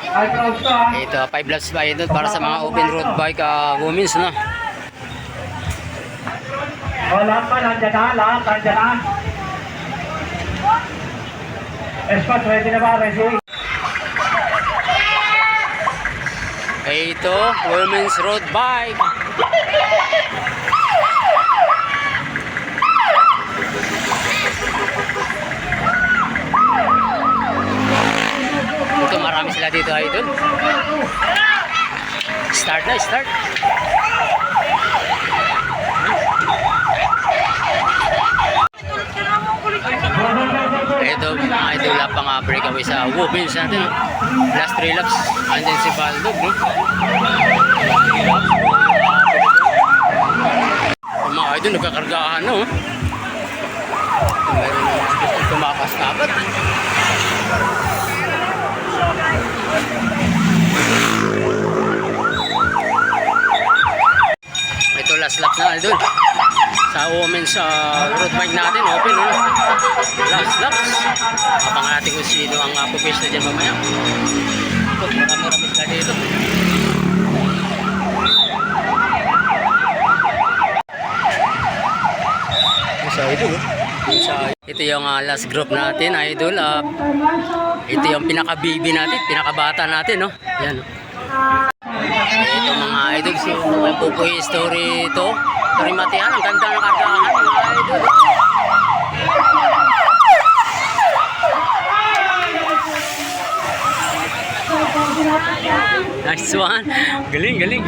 Ito, 5 laps ba idol para sa mga open road bike women's na. Lahat pa, nandiyan na, lahat, nandiyan na. Espat, ready na ba? Ready? Ito, women's road bike. Ito, marami sila dito idol. Start na, start. Ito, mga idol, pang breakaway sa women's natin. No? Last 3 laps, andyan si Baldog. No? Yung mga idol, nagkakargahan. No? Meron na tumakas na agad. Ito, last lap na idol. Sa women's road bike natin, open. No? Last laps. Abangan natin kung sino ang pupis na dyan mamaya. Ito, marami-rami sila dito. Ito yung last group natin, idol. Ito yung pinaka-baby natin, pinaka-bata natin, no? Yan. Ito mga idol, so may pupuy story ito. Rimatihan, ang ganda ng kargahan, mga idol. Nice one. Galing, galing.